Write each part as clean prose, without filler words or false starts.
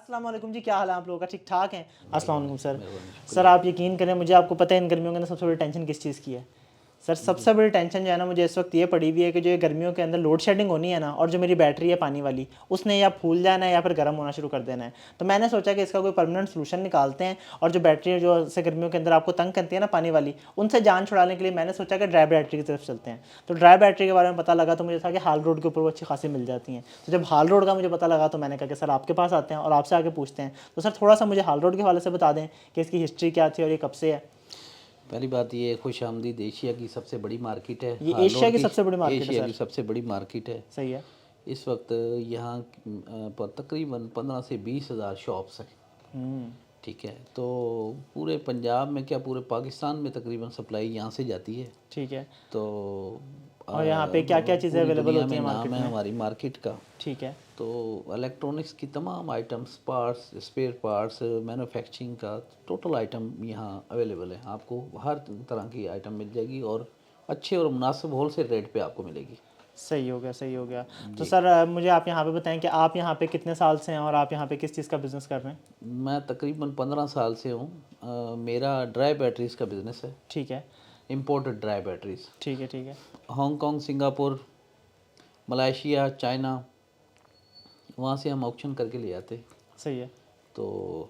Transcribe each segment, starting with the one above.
अस्सलाम वालेकुम जी, क्या हाल है आप लोगों का? ठीक ठाक हैं? अस्सलाम वालेकुम सर, आप यकीन करें, मुझे आपको पता है इन गर्मियों के अंदर सबसे बड़ी टेंशन किस चीज़ की है? सर सबसे बड़ी टेंशन जो है ना मुझे इस वक्त ये पड़ी हुई है कि जो ये गर्मियों के अंदर लोड शेडिंग होनी है ना, और जो मेरी बैटरी है पानी वाली, उसने या फूल जाना है या फिर गर्म होना शुरू कर देना है। तो मैंने सोचा कि इसका कोई परमानेंट सोल्यूशन निकालते हैं, और जो बैटरी जो से गर्मियों के अंदर आपको तंग करती है ना पानी वाली, उनसे जान छुड़ाने के लिए मैंने सोचा कि ड्राई बैटरी की तरफ चलते हैं। तो ड्राई बैटरी के बारे में पता लगा तो मुझे था कि हाल रोड के ऊपर वो अच्छी खासी मिल जाती हैं। तो जब हाल रोड का मुझे पता लगा तो मैंने कहा कि सर आपके पास आते हैं और आपसे आगे पूछते हैं। तो सर थोड़ा सा मुझे हाल रोड के हवाले से बता दें कि इसकी हिस्ट्री क्या थी और ये कब से है। पहली बात ये खुशामदीद एशिया की सबसे बड़ी मार्केट है। ये हाल एशिया रोड की सबसे बड़ी मार्केट है एशिया सर? की सबसे बड़ी मार्केट है। सही है। इस वक्त यहाँ पर तकरीबन 15 से 20 हज़ार शॉप्स हैं। ठीक है, तो पूरे पंजाब में क्या पूरे पाकिस्तान में तकरीबन सप्लाई यहाँ से जाती है। ठीक है। तो और यहाँ पे क्या क्या चीज़ें पूरी अवेलेबल दुनिया होती में हैं नाम मार्केट है में? हमारी मार्केट का। ठीक है। तो इलेक्ट्रॉनिक्स की तमाम items, parts, spare parts, manufacturing का टोटल आइटम यहाँ अवेलेबल है। आपको हर तरह की आइटम मिल जाएगी और अच्छे और मुनासिब होलसेल रेट पे आपको मिलेगी। सही हो गया, सही हो गया। तो जी, सर मुझे आप यहाँ पे बताएं कि आप यहाँ पे कितने साल से हैं और आप यहाँ पे किस चीज़ का बिज़नेस कर रहे हैं? मैं तकरीबन 15 साल से हूँ। मेरा ड्राई बैटरीज़ का बिज़नेस है, ठीक है। Imported dry batteries. ठीक है। ठीक है। हांगकांग, सिंगापुर, मलेशिया, चाइना, वहाँ से हम ऑक्शन करके ले आते। सही है। तो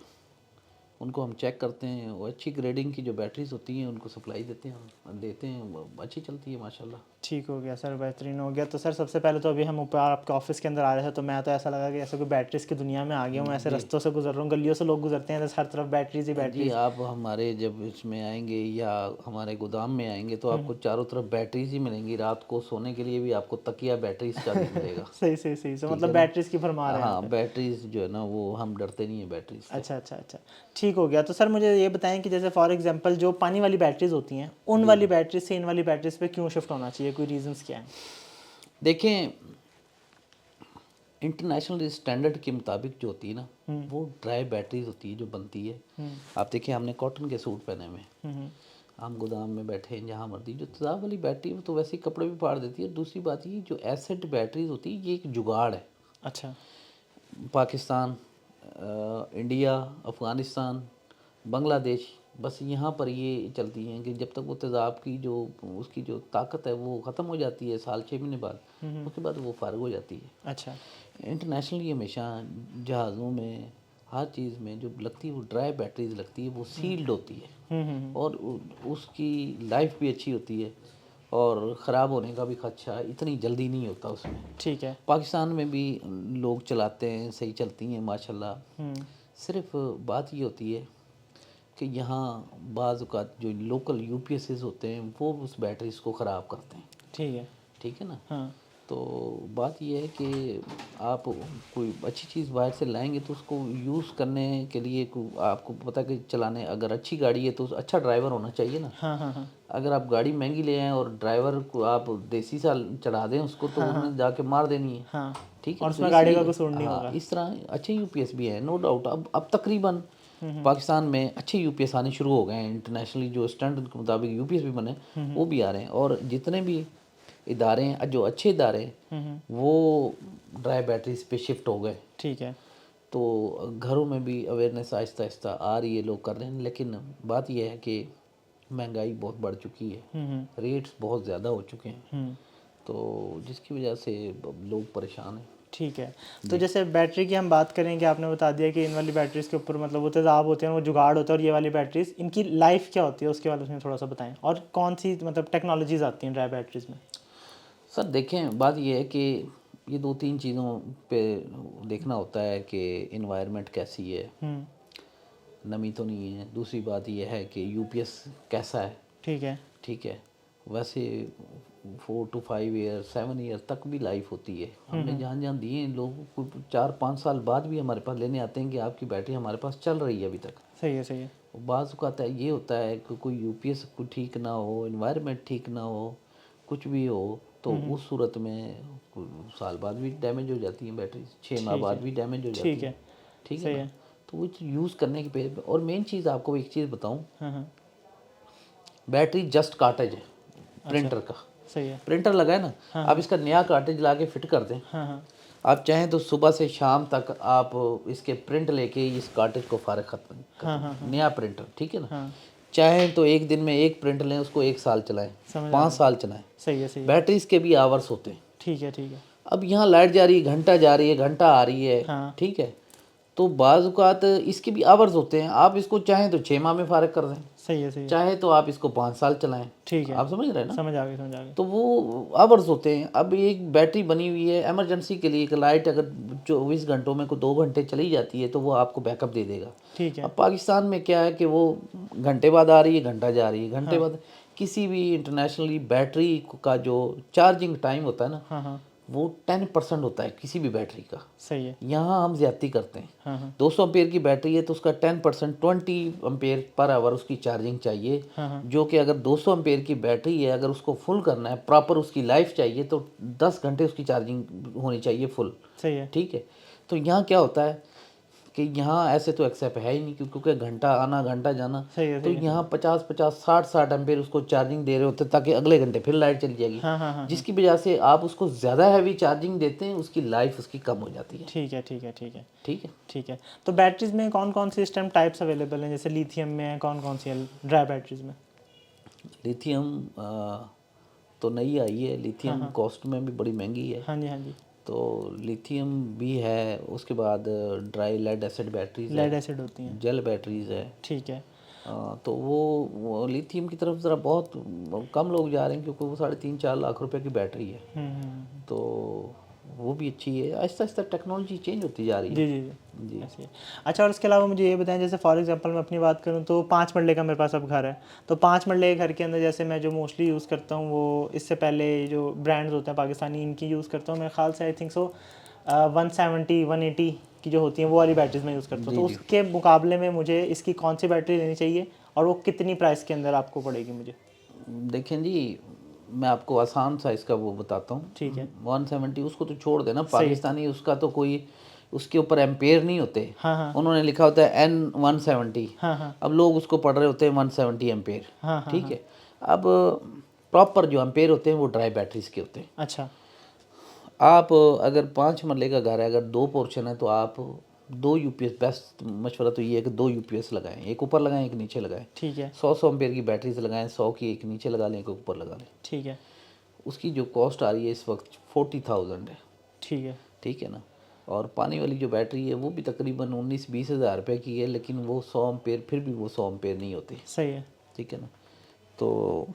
उनको हम चेक करते हैं, वो अच्छी ग्रेडिंग की जो बैटरीज होती हैं उनको सप्लाई देते हैं, हम देते हैं, वो अच्छी चलती है माशाल्लाह। ठीक हो गया सर, बेहतरीन हो गया। तो सर सबसे पहले तो अभी हम ऊपर आपके ऑफिस के अंदर आ रहे थे तो मैं तो ऐसा लगा कि ऐसे कोई बैटरीज की दुनिया में आ गया हूँ। ऐसे जी रस्तों से गुजर रहा हूँ, गलियों से लोग गुजरते हैं, हर तरफ बैटरीज ही जी, बैटरीज। आप हमारे जब इसमें आएंगे या हमारे गोदाम में आएंगे तो आपको चारों तरफ बैटरीज ही मिलेंगी। रात को सोने के लिए भी आपको तकिया बैटरीज का भी मिलेगा। सही सही सही, तो ठीक मतलब है ना। बैटरीज की भरमार है यहाँ हाँ, पे। बैटरीज जो है ना वो हम डरते नहीं है बैटरीज से। अच्छा अच्छा अच्छा, ठीक हो गया। तो सर मुझे ये बताएं कि जैसे फॉर एग्जांपल जो पानी वाली बैटरीज होती हैं, उन जी वाली जी, बैटरीज से इन वाली बैटरीज पे क्यों शिफ्ट होना चाहिए? कोई रीजंस क्या हैं? देखें, इंटरनेशनल स्टैंडर्ड के मुताबिक जो होती है ना वो ड्राई बैटरीज होती है जो बनती है। आप देखिए, हमने कॉटन के सूट पहने हुए हैं, हम गोदाम में बैठे हैं, जहाँ मर्जी। जो तेज़ाब वाली बैटरी है वो तो वैसे ही कपड़े भी फाड़ देती है। दूसरी बात ये जो एसिड बैटरीज होती है ये एक जुगाड़ है। अच्छा। पाकिस्तान, इंडिया, अफ़गानिस्तान, बांग्लादेश, बस यहाँ पर ये चलती हैं कि जब तक वो तेज़ाब की जो उसकी जो ताकत है वो ख़त्म हो जाती है साल 6 महीने बाद, उसके बाद वो फ़ारग हो जाती है। अच्छा। इंटरनेशनली हमेशा जहाज़ों में हर चीज़ में जो लगती है वो ड्राई बैटरीज लगती है, वो सील्ड होती है और उसकी लाइफ भी अच्छी होती है और ख़राब होने का भी खदशा इतनी जल्दी नहीं होता उसमें। ठीक है। पाकिस्तान में भी लोग चलाते हैं, सही चलती हैं माशाल्लाह। सिर्फ बात ये होती है कि यहाँ बाज़ औक़ात जो लोकल यूपीएसेस होते हैं वो उस बैटरीज को ख़राब करते हैं। ठीक है। ठीक है ना। हाँ। तो बात यह है कि आप कोई अच्छी चीज़ बाहर से लाएंगे तो उसको यूज़ करने के लिए आपको पता है कि चलाने, अगर अच्छी गाड़ी है तो अच्छा ड्राइवर होना चाहिए ना। हाँ हाँ हाँ अगर आप गाड़ी महंगी ले आएँ और ड्राइवर को आप देसी सा चढ़ा दें उसको तो उन्हें जाके मार देनी है। हाँ। ठीक है और ना। तो उसमें गाड़ी का इसलिए कसूर नहीं हाँ, होगा। इस तरह अच्छे यूपीएस भी हैं, नो डाउट। अब तकरीबन पाकिस्तान में अच्छे यूपीएस आने शुरू हो गए हैं। इंटरनेशनली जो स्टैंडर्ड के मुताबिक यूपीएस भी बने वो भी आ रहे हैं, और जितने भी इदारे हैं जो अच्छे इदारे हैं वो ड्राई बैटरीज पे शिफ्ट हो गए। ठीक है। तो घरों में भी अवेयरनेस आहिस्ता आहिस्ता आ रही है, लोग कर रहे हैं। लेकिन बात यह है कि महंगाई बहुत बढ़ चुकी है, रेट्स बहुत ज़्यादा हो चुके हैं, तो जिसकी वजह से लोग परेशान हैं। ठीक है। तो जैसे बैटरी की हम बात करें कि आपने बता दिया कि इन वाली बैटरीज़ के ऊपर मतलब वो तेज़ाब होते हैं, वो जुगाड़ होता है, और ये वाली बैटरीज़ इनकी लाइफ क्या होती है उसके बारे में थोड़ा सा बताएं, और कौन सी मतलब टेक्नोलॉजीज़ आती हैं ड्राई बैटरीज़ में? सर देखें, बात यह है कि ये दो तीन चीज़ों पे देखना होता है कि इन्वायरमेंट कैसी है, नमी तो नहीं है। दूसरी बात यह है कि यूपीएस कैसा है। ठीक है। ठीक है। वैसे 4 to 5 ईयर 7 ईयर तक भी लाइफ होती है। हमने जहाँ जहाँ दिए हैं लोगों को 4-5 साल बाद भी हमारे पास लेने आते हैं कि आपकी बैटरी हमारे पास चल रही है अभी तक। सही है। सही है। बाज़ औक़ात ये होता है कि कोई यूपीएस कोई ठीक ना हो, इन्वायरमेंट ठीक ना हो, कुछ भी हो, तो उस सूरत में साल बाद भी डैमेज हो जाती हैं बैटरी, 6 माह ठीक बाद है। भी डैमेज हो जाती ठीक है। है। ठीक है सही ना। है। तो वो यूज़ करने के पे, और मेन चीज़ आपको एक चीज़ बताऊँ, हाँ हाँ। बैटरी जस्ट कार्टेज है अच्छा। प्रिंटर का। सही है। प्रिंटर लगा है ना, आप इसका नया कार्टेज ला के फिट कर दें, हाँ हाँ। आप चाहें तो सुबह से शाम तक आप इसके प्रिंट लेके इस कार्टेज को फारग खत्म कर नया प्रिंटर, ठीक है ना। हाँ चाहें तो एक दिन में एक प्रिंट लें, उसको 1 साल चलाएं, समझ 5 साल चलाएं। सही है, सही है। बैटरी इसके भी आवर्स होते हैं। ठीक है, ठीक है। अब यहाँ लाइट जा रही है, घंटा जा रही है, घंटा आ रही है, हाँ ठीक है, तो बाज़ औक़ात इसके भी आवर्स होते हैं। आप इसको चाहें तो 6 माह में फारग कर दें, सही है, सही है। चाहे तो आप इसको 5 साल चलाएं। ठीक है, आप समझ रहे हैं ना। समझ आ गई, समझ आ गई। तो वो आवर्स होते हैं। अब एक बैटरी बनी हुई है इमरजेंसी के लिए, एक लाइट अगर 24 घंटों में को 2 घंटे चली जाती है तो वो आपको बैकअप दे देगा। ठीक है। अब पाकिस्तान में क्या है कि वो घंटे बाद आ रही है, घंटा जा रही है, घंटे बाद किसी भी इंटरनेशनली बैटरी का जो चार्जिंग टाइम होता है ना, हाँ हाँ वो 10% होता है किसी भी बैटरी का। सही है। यहाँ हम ज्यादती करते हैं। हाँ हाँ 200 एम्पेयर की बैटरी है तो उसका 10% 20 एम्पेयर पर आवर उसकी चार्जिंग चाहिए। हाँ हाँ जो कि अगर 200 एम्पेयर की बैटरी है, अगर उसको फुल करना है, प्रॉपर उसकी लाइफ चाहिए, तो 10 घंटे उसकी चार्जिंग होनी चाहिए फुल, सही है। ठीक है। तो यहाँ क्या होता है कि यहाँ ऐसे तो एक्सेप्ट है ही नहीं, क्योंकि घंटा आना घंटा जाना। सही है, तो सही है। यहाँ 50-50 60-60 एम्पेयर उसको चार्जिंग दे रहे होते हैं, ताकि अगले घंटे फिर लाइट चली जाएगी, हाँ हाँ हाँ जिसकी वजह से आप उसको ज़्यादा हैवी चार्जिंग देते हैं, उसकी लाइफ उसकी कम हो जाती है। ठीक है, ठीक है, ठीक है, ठीक है। ठीक है। तो बैटरीज में कौन कौन सी इस टाइम टाइप्स अवेलेबल हैं? जैसे लिथियम में है, कौन कौन सी है ड्राई बैटरीज में? लिथियम तो नई आई है। लिथियम कॉस्ट में भी बड़ी महंगी है। हाँ जी, हाँ जी। तो लिथियम भी है, उसके बाद dry lead acid batteries lead है, एसिड होती हैं। जेल बैटरीज है। ठीक है। तो वो लिथियम की तरफ ज़रा बहुत कम लोग जा रहे हैं, क्योंकि वो 3.5-4 लाख रुपए की बैटरी है। तो वो भी अच्छी है। आहिस्ता आहिस्ता टेक्नोलॉजी चेंज होती जा रही है। जी जी जी जी। ऐसे ही। अच्छा, और इसके अलावा मुझे ये बताएं, जैसे फॉर एग्जांपल मैं अपनी बात करूं तो 5 मरले का मेरे पास अब घर है। तो 5 मरले के घर के अंदर जैसे मैं जो मोस्टली यूज़ करता हूं, वो इससे पहले जो ब्रांड्स होते हैं पाकिस्तानी, इनकी यूज़ करता हूं। मेरे ख्याल से आई थिंक सो 170 180 की जो होती हैं वो वाली बैटरीज मैं यूज़ करता हूँ। तो उसके मुकाबले में मुझे इसकी कौन सी बैटरी लेनी चाहिए और वो कितनी प्राइस के अंदर आपको पड़ेगी मुझे? देखें जी, मैं आपको आसान सा इसका वो बताता हूँ। ठीक है। 170 उसको तो छोड़ देना, पाकिस्तानी उसका तो कोई उसके ऊपर एम्पेयर नहीं होते। हाँ हाँ उन्होंने लिखा होता है N170। हाँ हाँ अब लोग उसको पढ़ रहे होते हैं 170 एम्पेयर, हाँ हाँ ठीक है। अब प्रॉपर जो एम्पेयर होते हैं वो ड्राई बैटरीज के होते हैं। अच्छा। आप अगर 5 मरले का घर है, अगर 2 पोर्शन है, तो आप 2 यूपीएस, बेस्ट मशवरा तो ये है कि 2 यूपीएस लगाएं, एक ऊपर लगाएं एक नीचे लगाएं। ठीक है, 100 एम्पेयर की बैटरीज लगाएं, 100 की एक नीचे लगा लें, एक ऊपर लगा लें। ठीक है, उसकी जो कॉस्ट आ रही है इस वक्त 40,000 है, ठीक है, ठीक है ना। और पानी वाली जो बैटरी है वो भी तकरीबन 19-20 हज़ार रुपये की है, लेकिन वो 100 एम्पेयर, फिर भी वो 100 एम्पेयर नहीं होती, सही है। ठीक है ना। तो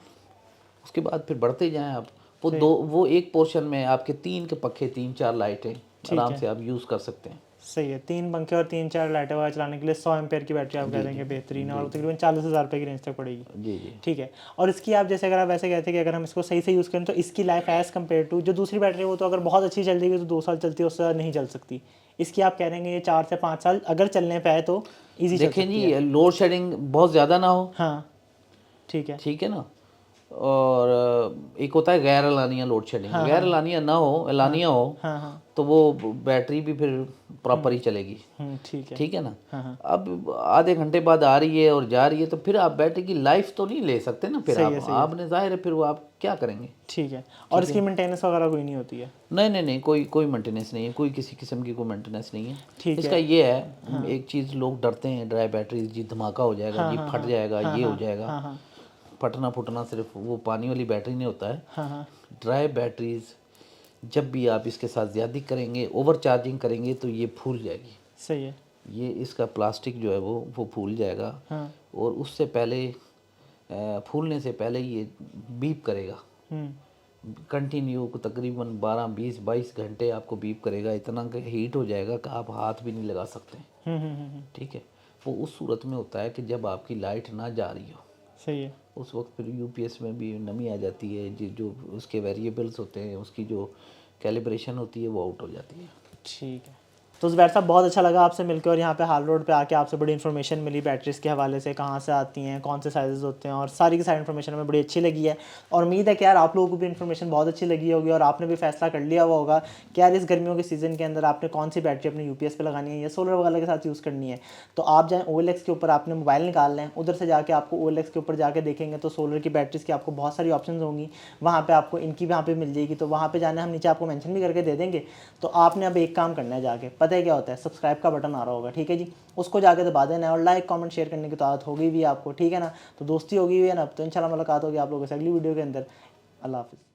उसके बाद फिर बढ़ते जाएं आप। वो एक पोर्शन में आपके 3 के पखे, 3-4 लाइटें आराम से आप यूज़ कर सकते हैं। सही है। 3 पंखे और 3-4 लाइटें वगैरह चलाने के लिए 100 एम्पेयर की बैटरी आप कह रहे हैं कि बेहतरीन है, और तकरीबन 40,000 रुपये की रेंज तक पड़ेगी। जी जी। ठीक है। और इसकी आप जैसे अगर आप वैसे कहते हैं कि अगर हम इसको सही से यूज़ करें तो इसकी लाइफ एज़ कम्पेयर टू जो दूसरी बैटरी है, वो तो अगर बहुत अच्छी चल जाएगी तो 2 साल चलती है, उससे ज़्यादा नहीं चल सकती। इसकी आप कह रहे हैं ये 4 से 5 साल अगर चलने पे आए तो ईजी चल देखें सकती है। जी, लोड शेडिंग बहुत ज़्यादा ना हो, हाँ ठीक है। ठीक है ना। और एक होता है गैर एलानिया लोड शेडिंग, गैर एलानिया ना हो, एलानिया हो, हाँ हाँ तो वो बैटरी भी फिर प्रॉपर ही चलेगी, ठीक है। ठीक है ना। हाँ हाँ अब आधे घंटे बाद आ रही है और जा रही है, तो फिर आप बैटरी की लाइफ तो नहीं ले सकते ना। फिर सही है, आप सही है। आपने जाहिर है फिर वो आप क्या करेंगे। ठीक है। और इसकी मेंटेनेंस वगैरह कोई नहीं होती है? नहीं नहीं नहीं, कोई मेंटेनेंस नहीं है, कोई किसी किस्म की कोई मेंटेनेंस नहीं है। ठीक इसका है। ये है, एक चीज़ लोग डरते हैं ड्राई बैटरी, जी धमाका हो जाएगा, जी फट जाएगा, ये हो जाएगा। हाँ हाँ फटना फुटना सिर्फ वो पानी वाली बैटरी नहीं होता है। हाँ हाँ ड्राई बैटरीज जब भी आप इसके साथ ज़्यादा करेंगे, ओवर चार्जिंग करेंगे, तो ये फूल जाएगी। सही है। ये इसका प्लास्टिक जो है वो फूल जाएगा। हाँ और उससे पहले फूलने से पहले ये बीप करेगा कंटिन्यू, तकरीबन 12 20 22 घंटे आपको बीप करेगा, इतना कि हीट हो जाएगा कि आप हाथ भी नहीं लगा सकते। ठीक है। वो उस सूरत में होता है कि जब आपकी लाइट ना जा रही हो, सही है। उस वक्त फिर यूपीएस में भी नमी आ जाती है, जो उसके वेरिएबल्स होते हैं, उसकी जो कैलिब्रेशन होती है वो आउट हो जाती है। ठीक है। तो ज़ुबैर साहब बहुत अच्छा लगा आपसे मिलकर और यहाँ पे हाल रोड पे आके आपसे बड़ी इन्फॉर्मेशन मिली बैटरीज़ के हवाले से, कहाँ से आती हैं, कौन से साइज़ होते हैं, और सारी की सारी इन्फॉर्मेशन हमें बड़ी अच्छी लगी है। और उम्मीद है कि यार आप लोगों को भी इन्फॉर्मेशन बहुत अच्छी लगी होगी और आपने भी फैसला कर लिया हुआ होगा कि यार इस गर्मियों के सीज़न के अंदर आपने कौन सी बैटरी अपने यूपीएस पे लगानी है या सोलर वगैरह के साथ यूज़ करनी है। तो आप जाएँ OLX के ऊपर, आपने मोबाइल निकाल लें, उधर से जाके आपको OLX के ऊपर जाके देखेंगे तो सोलर की बैटरीज़ की आपको बहुत सारी ऑप्शन होंगी, वहाँ पे आपको इनकी वहाँ पे मिल जाएगी। तो वहाँ पे जाना, हम नीचे आपको मेंशन भी करके दे देंगे। तो आपने अब एक काम करना है, जाके पता है क्या होता है, सब्सक्राइब का बटन आ रहा होगा, ठीक है जी, उसको जाके दबा देना है और लाइक कमेंट शेयर करने की तो आदत होगी भी आपको, ठीक है ना। तो दोस्ती होगी भी है ना, तो इंशाल्लाह मुलाकात होगी आप लोगों से अगली वीडियो के अंदर। अल्लाह हाफ़िज़।